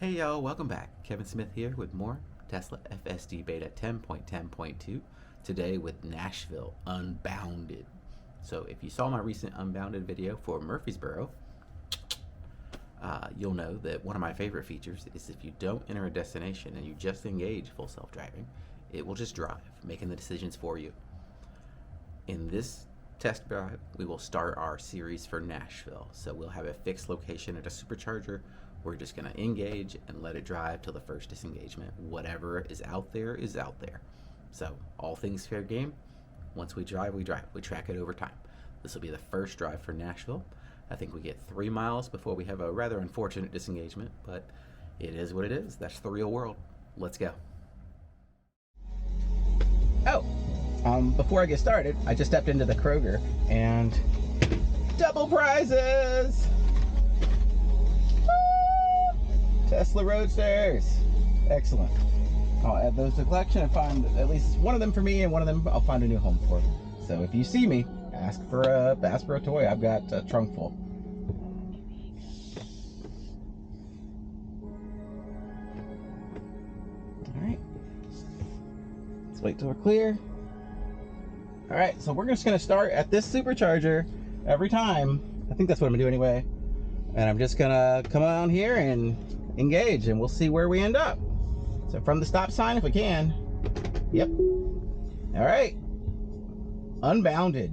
Hey y'all, welcome back. Kevin Smith here with more Tesla FSD Beta 10.10.2. Today with Nashville Unbounded. So if you saw my recent Unbounded video for Murfreesboro, you'll know that one of my favorite features is if you don't enter a destination and you just engage full self-driving, it will just drive, making the decisions for you. In this test drive, we will start our series for Nashville. So we'll have a fixed location at a supercharger. We're just going to engage and let it drive till the first disengagement. Whatever is out there is out there. So all things fair game. Once we drive, we drive. We track it over time. This will be the first drive for Nashville. I think we get 3 miles before we have a rather unfortunate disengagement, but it is what it is. That's the real world. Let's go. Before I get started, I just stepped into the Kroger and double prizes! Tesla Roadsters. Excellent. I'll add those to the collection and find at least one of them for me, and one of them I'll find a new home for. So if you see me, ask for a toy. I've got a trunk full. All right. Let's wait till we're clear. All right, so we're just gonna start at this supercharger every time. I think that's what I'm gonna do anyway. And I'm just gonna come on here and engage, and we'll see where we end up. So from the stop sign, if we can. Yep. All right. Unbounded.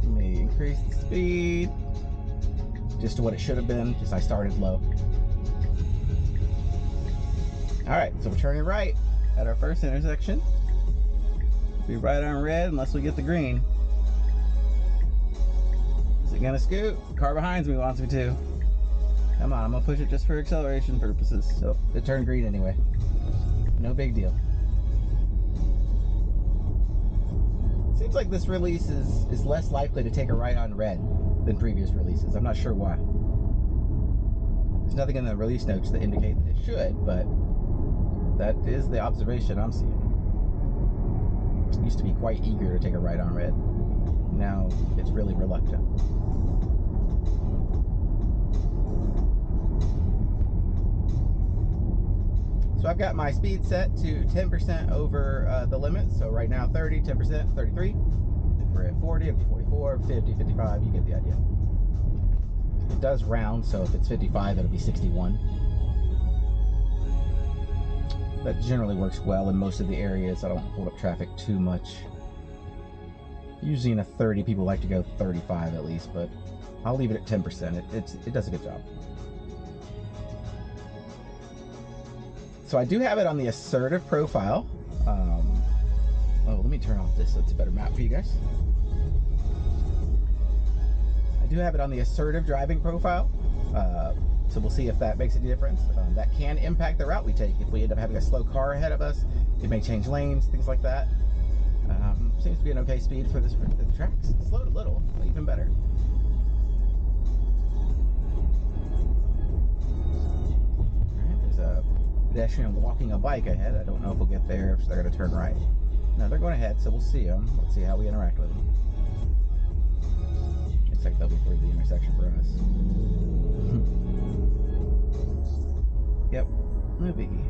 Let me increase the speed just to what it should have been, just I started low. All right, so we're turning right at our first intersection. Be right on red unless we get the green. Is it gonna scoot? The car behind me wants me to. Come on, I'm gonna push it just for acceleration purposes. So it turned green anyway. No big deal. Seems like this release is less likely to take a right on red than previous releases. I'm not sure why. There's nothing in the release notes that indicate that it should, but that is the observation I'm seeing. It used to be quite eager to take a right on red. Now it's really reluctant. So I've got my speed set to 10% over the limit. So right now 30, 10%, 33. We're at 40, 44, 50, 55. You get the idea. It does round, so if it's 55, it'll be 61. That generally works well in most of the areas. I don't hold up traffic too much. Usually in a 30, people like to go 35 at least, but I'll leave it at 10%. It does a good job. So I do have it on the assertive profile. Let me turn off this so it's a better map for you guys. I do have it on the assertive driving profile. So we'll see if that makes any difference. That can impact the route we take. If we end up having a slow car ahead of us, it may change lanes, things like that. Seems to be an okay speed for the tracks. It slowed a little, but even better. Alright, there's a pedestrian walking a bike ahead. I don't know if we'll get there, if they're going to turn right. No, they're going ahead, so we'll see them. Let's see how we interact with them. Looks like they'll be through the intersection for us. Yep, no biggie.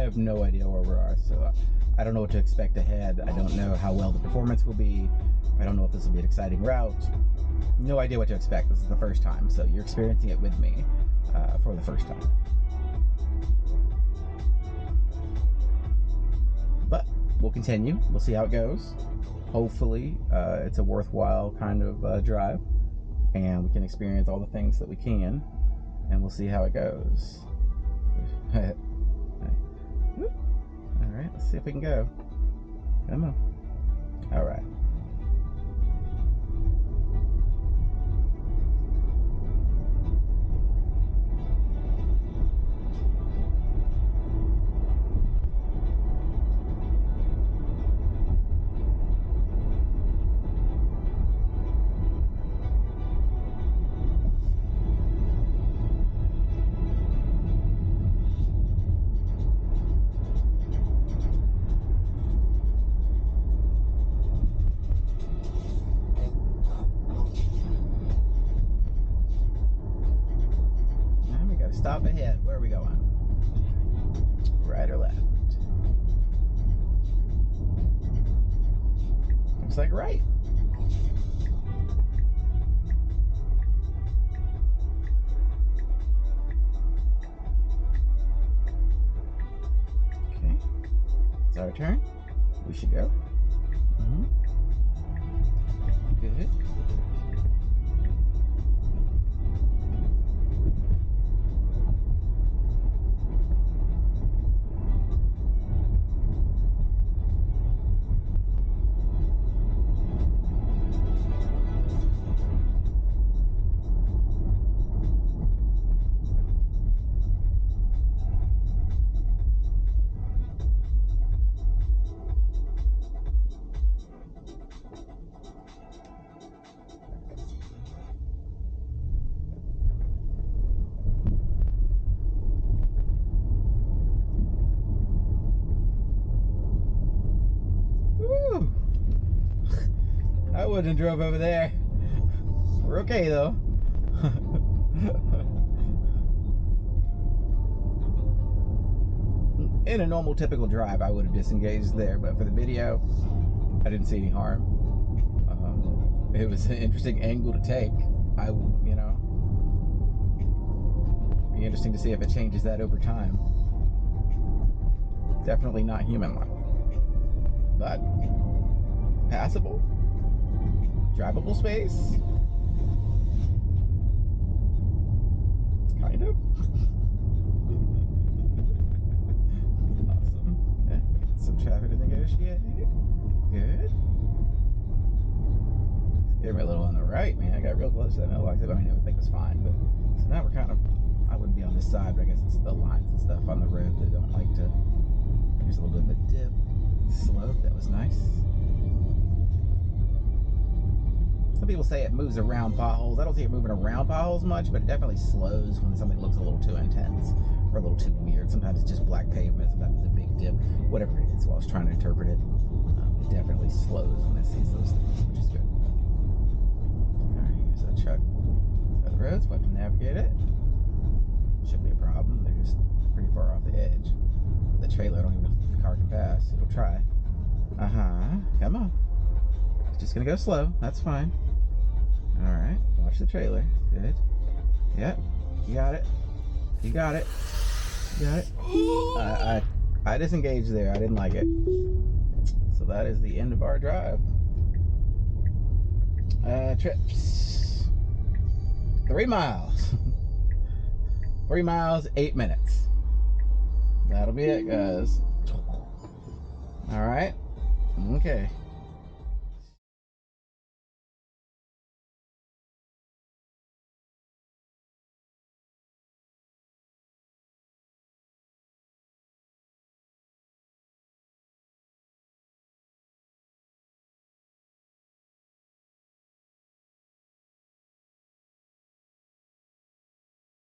have no idea where we are, so I don't know what to expect ahead. I don't know how well the performance will be. I don't know if this will be an exciting route. No idea what to expect. This is the first time, so you're experiencing it with me for the first time. But we'll continue. We'll see how it goes. Hopefully, it's a worthwhile kind of drive, and we can experience all the things that we can, and we'll see how it goes. All right, let's see if we can go. Come on. All right. Stop ahead. Where are we going? Right or left? Looks like right. Okay. It's our turn. We should go. Good. Woo! I wouldn't have drove over there. We're okay though. In a normal, typical drive, I would have disengaged there, but for the video, I didn't see any harm. It was an interesting angle to take. You know, be interesting to see if it changes that over time. Definitely not human-like, but passable, drivable space, kind of. Awesome. Okay. Some traffic to negotiate. Good. Gave me a little on the right, man. I got real close to that mailbox. I mean, I would think it was fine, but so now we're kind of. I wouldn't be on this side, but I guess it's the lines and stuff on the road that don't like to. Here's a little bit of a dip, slope. That was nice. Some people say it moves around potholes. I don't see it moving around potholes much, but it definitely slows when something looks a little too intense or a little too weird. Sometimes it's just black pavement. Sometimes it's a big dip. Whatever it is, while I was trying to interpret it, it definitely slows when it sees those things, which is good. All right, here's that truck. By the roads, we'll have to navigate it. Shouldn't be a problem. They're just pretty far off the edge. The trailer, I don't even know if the car can pass. It'll try. Come on. It's just gonna go slow. That's fine. All right. Watch the trailer. Good. Yep. You got it. You got it. You got it. I disengaged there. I didn't like it. So that is the end of our drive. Trips. 3 miles. 3 miles, 8 minutes. That'll be it, guys. All right. Okay.